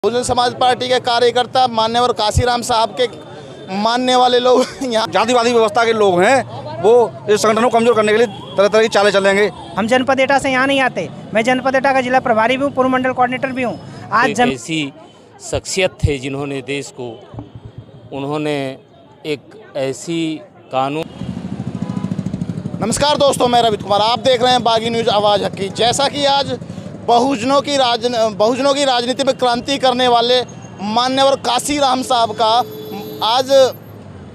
Bahujan Samaj party के कार्यकर्ता मान्यवर काशीराम साहब के मानने वाले लोग यहाँ जातिवादी व्यवस्था के लोग हैं, वो इस संगठन को कमजोर करने के लिए तरह तरह की चालें चलेंगे। हम जनपद एटा से यहाँ नहीं आते। मैं जनपद एटा का जिला प्रभारी भी हूँ, पूर्व मंडल कोऑर्डिनेटर भी हूँ। आज ऐसी शख्सियत थे जिन्होंने देश को, उन्होंने एक ऐसी कानून। नमस्कार दोस्तों, मैं रवित कुमार, आप देख रहे हैं बागी न्यूज़ आवाज़ हक की। जैसा कि आज बहुजनों की राजनीति में क्रांति करने वाले मान्यवर काशीराम साहब का आज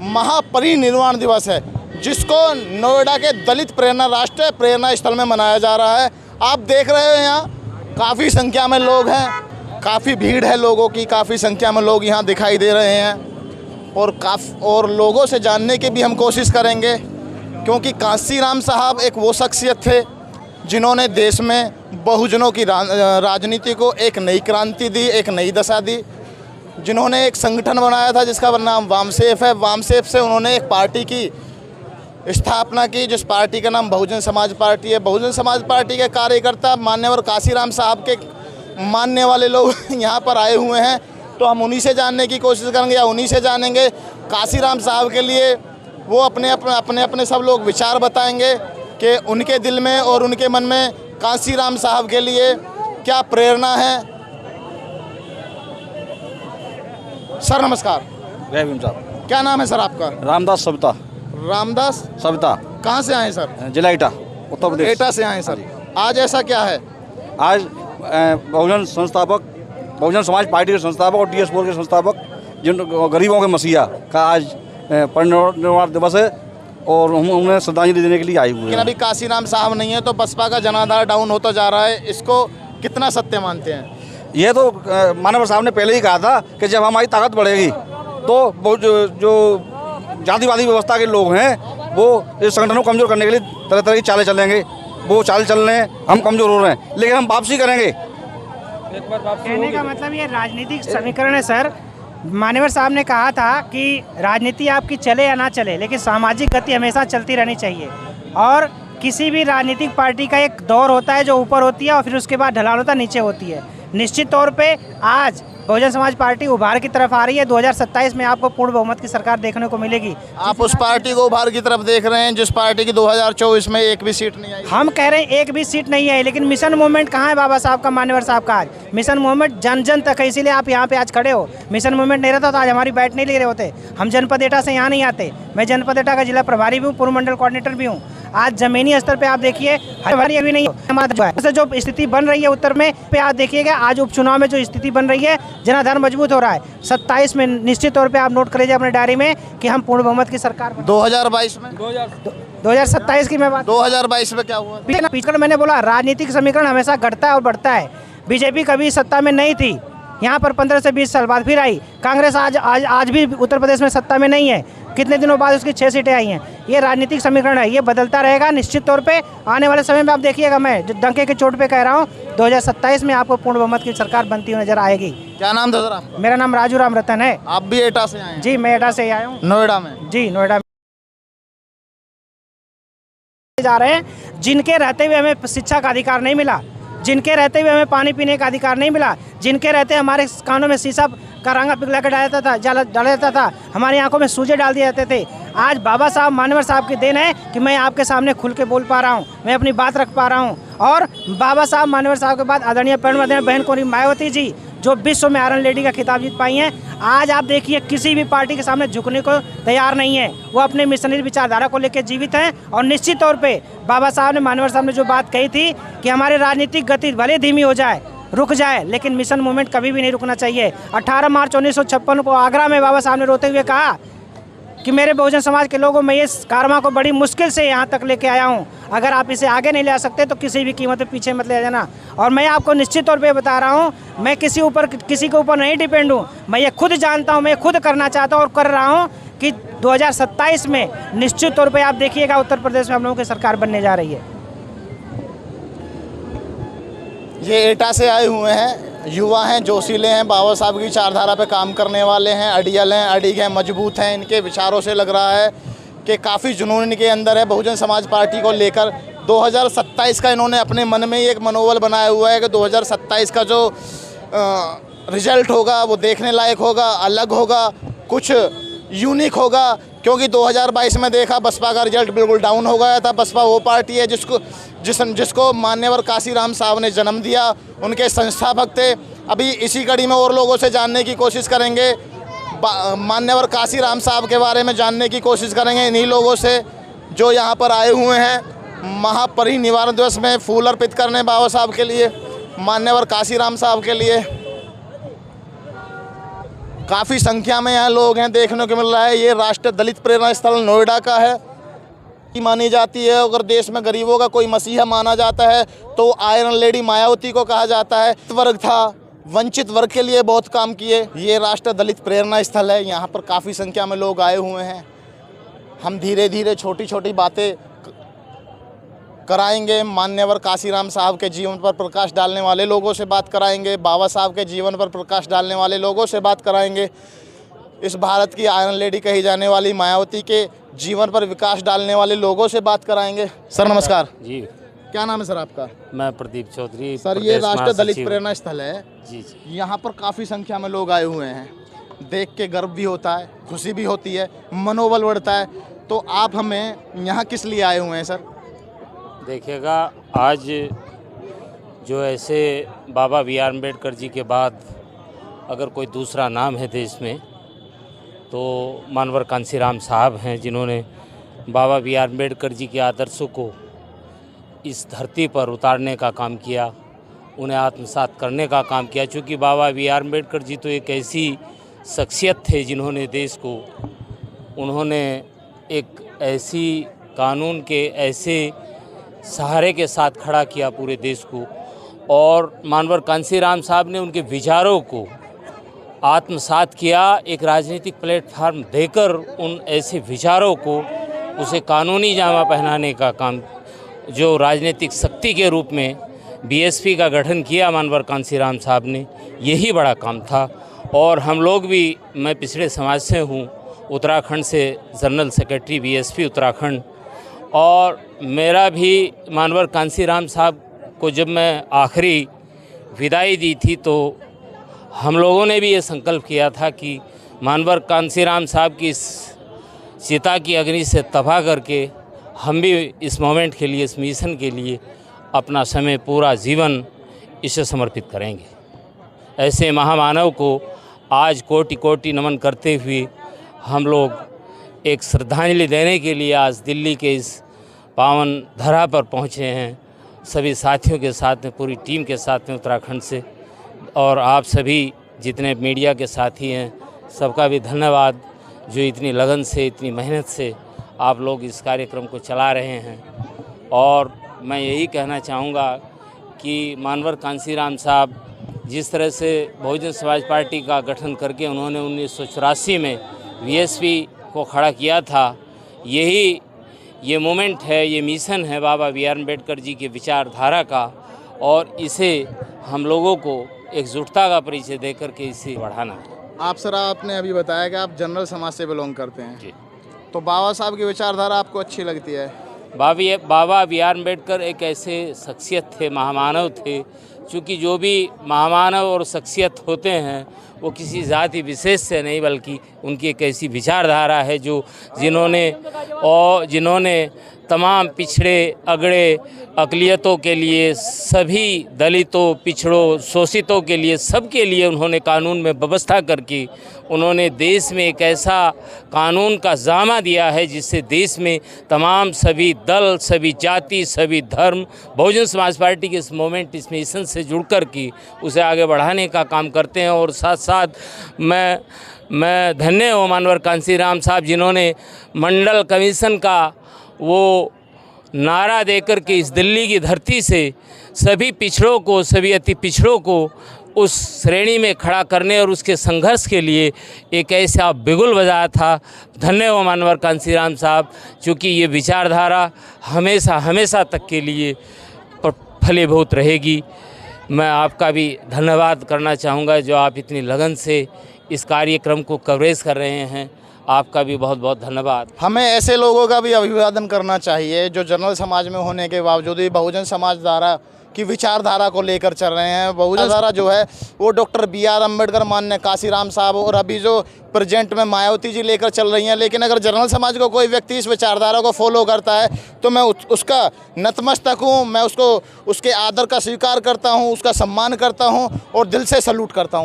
महापरिनिर्वाण दिवस है, जिसको नोएडा के दलित प्रेरणा राष्ट्रीय प्रेरणा स्थल में मनाया जा रहा है। आप देख रहे हो यहाँ काफ़ी संख्या में लोग हैं, काफ़ी भीड़ है लोगों की, काफ़ी संख्या में लोग यहाँ दिखाई दे रहे हैं और लोगों से जानने की भी हम कोशिश करेंगे, क्योंकि काशीराम साहब एक वो शख्सियत थे जिन्होंने देश में बहुजनों की राजनीति को एक नई क्रांति दी, एक नई दशा दी। जिन्होंने एक संगठन बनाया था जिसका नाम वामसेफ है। वामसेफ से उन्होंने एक पार्टी की स्थापना की, जिस पार्टी का नाम बहुजन समाज पार्टी है। बहुजन समाज पार्टी के कार्यकर्ता मान्यवर काशीराम साहब के मानने वाले लोग यहाँ पर आए हुए हैं, तो हम उन्हीं से जानने की कोशिश करेंगे या उन्हीं से जानेंगे काशीराम साहब के लिए वो अपने सब लोग विचार बताएंगे कि उनके दिल में और उनके मन में काशीराम साहब के लिए क्या प्रेरणा है। सर नमस्कार। जय भीम साहब। क्या नाम है सर आपका? रामदास सविता। रामदास सविता। कहाँ से आए सर? जिला एटा, उत्तर प्रदेश। एटा से आए सर। आज ऐसा क्या है? आज बहुजन समाज पार्टी के संस्थापक और TS4 के संस्थापक, जिन गरीबों के मसीहा का आज परिनिर्वाण दिवस है और हम उन्हें श्रद्धांजलि देने के लिए आए हुए हैं। लेकिन अभी काशीराम साहब नहीं है तो बसपा का जनाधार डाउन होता जा रहा है, इसको कितना सत्य मानते हैं? ये तो मानवर साहब ने पहले ही कहा था कि जब हमारी ताकत बढ़ेगी तो जो जातिवादी व्यवस्था के लोग हैं, वो इस संगठन को कमजोर करने के लिए तरह तरह की चालें चलेंगे। वो चाल चल रहे हैं, हम कमजोर हो रहे हैं, लेकिन हम वापसी करेंगे। कहने का मतलब ये राजनीतिक समीकरण है सर। मान्यवर साहब ने कहा था कि राजनीति आपकी चले या ना चले, लेकिन सामाजिक गति हमेशा चलती रहनी चाहिए। और किसी भी राजनीतिक पार्टी का एक दौर होता है जो ऊपर होती है और फिर उसके बाद ढलान होता नीचे होती है। निश्चित तौर पे आज बहुजन समाज पार्टी उभार की तरफ आ रही है। 2027 में आपको पूर्ण बहुमत की सरकार देखने को मिलेगी। आप उस पार्टी को उभार की तरफ देख रहे हैं जिस पार्टी की 2024 में एक भी सीट नहीं आई। हम कह रहे हैं एक भी सीट नहीं है, लेकिन मिशन मूवमेंट कहाँ है बाबा साहब का, मान्यवर साहब का? आज मिशन मूवमेंट जन जन तक है, इसीलिए आप यहाँ पे आज खड़े हो। मिशन मूवमेंट नहीं रहता तो आज हमारी बैठ नहीं ले रहे होते। हम जनपद एटा से यहाँ नहीं आते। मैं जनपद एटा का जिला प्रभारी भी हूँ, पूर्व मंडल कोऑर्डिनेटर भी हूँ। आज जमीनी स्तर पे आप देखिए हमारी अभी नहीं हमारा जो स्थिति बन रही है उत्तर में पे आप देखिएगा। आज उपचुनाव में जो स्थिति बन रही है, जनाधार मजबूत हो रहा है। 27 में निश्चित तौर पे आप नोट कर लीजिए अपने डायरी में कि हम पूर्ण बहुमत की सरकार 2022 में 2027 की मैं बात 2022 में क्या हुआ? पीछे मैंने बोला राजनीतिक समीकरण हमेशा घटता है और बढ़ता है। बीजेपी कभी सत्ता में नहीं थी, यहाँ पर 15 से 20 साल बाद फिर आई। कांग्रेस आज भी उत्तर प्रदेश में सत्ता में नहीं है, कितने दिनों बाद उसकी 6 सीटें आई हैं। ये राजनीतिक समीकरण है, ये बदलता रहेगा निश्चित तौर पे। आने वाले समय में आप देखिएगा, मैं डंके के चोट पे कह रहा हूँ, 2027 में आपको पूर्ण बहुमत की सरकार बनती हुई नजर आएगी। क्या नाम था सर आपका? मेरा नाम राजू राम रतन है। आप भी एटा से आए हैं? जी, मैं एटा से आया हूँ। नोएडा में? जी, नोएडा में जा रहे हैं, जिनके रहते हुए हमें शिक्षा का अधिकार नहीं मिला, जिनके रहते हुए हमें पानी पीने का अधिकार नहीं मिला, जिनके रहते हमारे कानों में शीशा का रंगा पिघला कर डाला जाता था, हमारी आंखों में सूजे डाल दिए जाते थे। आज बाबा साहब मान्यवर साहब की देन है कि मैं आपके सामने खुल के बोल पा रहा हूँ, मैं अपनी बात रख पा रहा हूँ। और बाबा साहब मान्यवर साहब के बाद आदरणीय प्रणव बहन को मायावती जी, जो विश्व में आयरन लेडी का खिताब जीत पाई हैं, आज आप देखिए किसी भी पार्टी के सामने झुकने को तैयार नहीं है। वो अपने मिशनरी विचारधारा को लेकर जीवित हैं। और निश्चित तौर पे बाबा साहब ने, मान्यवर साहब ने जो बात कही थी कि हमारी राजनीतिक गति भले धीमी हो जाए, रुक जाए, लेकिन मिशन मूवमेंट कभी भी नहीं रुकना चाहिए। 18 मार्च 1956 को आगरा में बाबा साहब ने रोते हुए कहा कि मेरे बहुजन समाज के लोगों, मैं इस कारवां को बड़ी मुश्किल से यहाँ तक लेके आया हूँ, अगर आप इसे आगे नहीं ले सकते तो किसी भी कीमत पे पीछे मत ले जाना। और मैं आपको निश्चित तौर पे बता रहा हूँ, मैं किसी के ऊपर नहीं डिपेंड हूँ। मैं ये खुद जानता हूँ, मैं खुद करना चाहता हूँ और कर रहा हूँ कि 2027 में निश्चित तौर पर आप देखिएगा उत्तर प्रदेश में हम लोगों की सरकार बनने जा रही है। ये एटा से आए हुए हैं, युवा हैं, जोशीले हैं, बाबा साहब की विचारधारा पे काम करने वाले हैं, अड़ियल हैं, अड़िग हैं, मजबूत हैं। इनके विचारों से लग रहा है कि काफ़ी जुनून इनके अंदर है बहुजन समाज पार्टी को लेकर। 2027 का इन्होंने अपने मन में ही एक मनोबल बनाया हुआ है कि 2027 का जो रिजल्ट होगा वो देखने लायक होगा, अलग होगा, कुछ यूनिक होगा। क्योंकि 2022 में देखा बसपा का रिजल्ट बिल्कुल डाउन हो गया था। बसपा वो पार्टी है जिसको मान्यवर काशीराम साहब ने जन्म दिया, उनके संस्थापक थे। अभी इसी कड़ी में और लोगों से जानने की कोशिश करेंगे, मान्यवर काशीराम साहब के बारे में जानने की कोशिश करेंगे इन्हीं लोगों से जो यहाँ पर आए हुए हैं महापरिनिर्वाण दिवस में फूल अर्पित करने बाबा साहब के लिए, मान्यवर काशीराम साहब के लिए। काफ़ी संख्या में यहाँ लोग हैं, देखने को मिल रहा है। ये राष्ट्रीय दलित प्रेरणा स्थल नोएडा का है, मानी जाती है। अगर देश में गरीबों का कोई मसीहा माना जाता है तो आयरन लेडी मायावती को कहा जाता है। वर्ग था, वंचित वर्ग के लिए बहुत काम किए। ये राष्ट्रीय दलित प्रेरणा स्थल है, यहाँ पर काफ़ी संख्या में लोग आए हुए हैं। हम धीरे धीरे छोटी छोटी बातें कराएंगे, मान्यवर काशीराम साहब के जीवन पर प्रकाश डालने वाले लोगों से बात कराएंगे, बाबा साहब के जीवन पर प्रकाश डालने वाले लोगों से बात कराएंगे, इस भारत की आयरन लेडी कही जाने वाली मायावती के जीवन पर विकास डालने वाले लोगों से बात कराएंगे। सर नमस्कार जी, क्या नाम है सर आपका? मैं प्रदीप चौधरी। सर ये राष्ट्रीय दलित प्रेरणा स्थल है जी जी, यहाँ पर काफ़ी संख्या में लोग आए हुए हैं, देख के गर्व भी होता है, खुशी भी होती है, मनोबल बढ़ता है। तो आप हमें यहाँ किस लिए आए हुए हैं सर? देखिएगा, आज जो ऐसे बाबा बी आर अम्बेडकर जी के बाद अगर कोई दूसरा नाम है देश में तो मानवर कांसीराम साहब हैं, जिन्होंने बाबा बी आर अम्बेडकर जी के आदर्शों को इस धरती पर उतारने का काम किया, उन्हें आत्मसात करने का काम किया। चूँकि बाबा बी आर अम्बेडकर जी तो एक ऐसी शख्सियत थे जिन्होंने देश को, उन्होंने एक ऐसी कानून के ऐसे सहारे के साथ खड़ा किया पूरे देश को, और मानवर कांसीराम साहब ने उनके विचारों को आत्मसात किया, एक राजनीतिक प्लेटफार्म देकर उन ऐसे विचारों को उसे कानूनी जामा पहनाने का काम, जो राजनीतिक शक्ति के रूप में बीएसपी का गठन किया मानवर कांसीराम साहब ने, यही बड़ा काम था। और हम लोग भी, मैं पिछड़े समाज से हूँ, उत्तराखंड से जनरल सेक्रेटरी बीएसपी उत्तराखंड, और मेरा भी मानवर कांसीराम साहब को जब मैं आखिरी विदाई दी थी तो हम लोगों ने भी ये संकल्प किया था कि मानवर कांसीराम साहब की इस चिता की अग्नि से तबाह करके हम भी इस मोमेंट के लिए, इस मिशन के लिए अपना समय, पूरा जीवन इसे समर्पित करेंगे। ऐसे महामानव को आज कोटि कोटि नमन करते हुए हम लोग एक श्रद्धांजलि देने के लिए आज दिल्ली के इस पावन धरा पर पहुँचे हैं, सभी साथियों के साथ में, पूरी टीम के साथ में उत्तराखंड से। और आप सभी जितने मीडिया के साथी हैं, सबका भी धन्यवाद जो इतनी लगन से, इतनी मेहनत से आप लोग इस कार्यक्रम को चला रहे हैं। और मैं यही कहना चाहूँगा कि मानवर कांसीराम साहब जिस तरह से बहुजन समाज पार्टी का गठन करके उन्होंने 1984 में बीएसपी को खड़ा किया था, यही ये मोमेंट है, ये मिशन है बाबा बी आर अम्बेडकर जी के विचारधारा का, और इसे हम लोगों को एकजुटता का परिचय देकर के इसे बढ़ाना है। आप सर, आपने अभी बताया कि आप जनरल समाज से बिलोंग करते हैं जी, तो बाबा साहब की विचारधारा आपको अच्छी लगती है? बाबा बी आर अम्बेडकर एक ऐसे शख्सियत थे, महामानव थे। चूँकि जो भी महामानव और शख्सियत होते हैं वो किसी जाति विशेष से नहीं, बल्कि उनकी एक ऐसी विचारधारा है जो जिन्होंने तमाम पिछड़े अगड़े अक़लियतों के लिए, सभी दलितों, पिछड़ों, शोषितों के लिए, सबके लिए उन्होंने कानून में व्यवस्था करके उन्होंने देश में एक ऐसा कानून का जामा दिया है जिससे देश में तमाम सभी दल, सभी जाति, सभी धर्म बहुजन समाज पार्टी के इस मोमेंट, इस मिशन से जुड़ कर के उसे आगे बढ़ाने का काम करते हैं। और साथ साथ मैं धन्य हूँ मानवर कांसीराम साहब, जिन्होंने मंडल कमीशन का वो नारा देकर के इस दिल्ली की धरती से सभी पिछड़ों को, सभी अति पिछड़ों को उस श्रेणी में खड़ा करने और उसके संघर्ष के लिए एक ऐसा बिगुल बजाया था। धन्य हो मानवर कांसीराम साहब, क्योंकि ये विचारधारा हमेशा हमेशा तक के लिए फलीभूत रहेगी। मैं आपका भी धन्यवाद करना चाहूँगा जो आप इतनी लगन से इस कार्यक्रम को कवरेज कर रहे हैं, आपका भी बहुत बहुत धन्यवाद। हमें ऐसे लोगों का भी अभिवादन करना चाहिए जो जनरल समाज में होने के बावजूद भी बहुजन समाज द्वारा की विचारधारा को लेकर चल रहे हैं। बहुजन धारा जो है वो डॉक्टर BR अम्बेडकर, माननीय काशीराम साहब और अभी जो प्रेजेंट में मायावती जी लेकर चल रही हैं। लेकिन अगर जनरल समाज को कोई व्यक्ति इस विचारधारा को फॉलो करता है तो मैं उसका नतमस्तक हूँ, मैं उसको उसके आदर का स्वीकार करता हूँ, उसका सम्मान करता हूँ और दिल से सैल्यूट करता हूँ।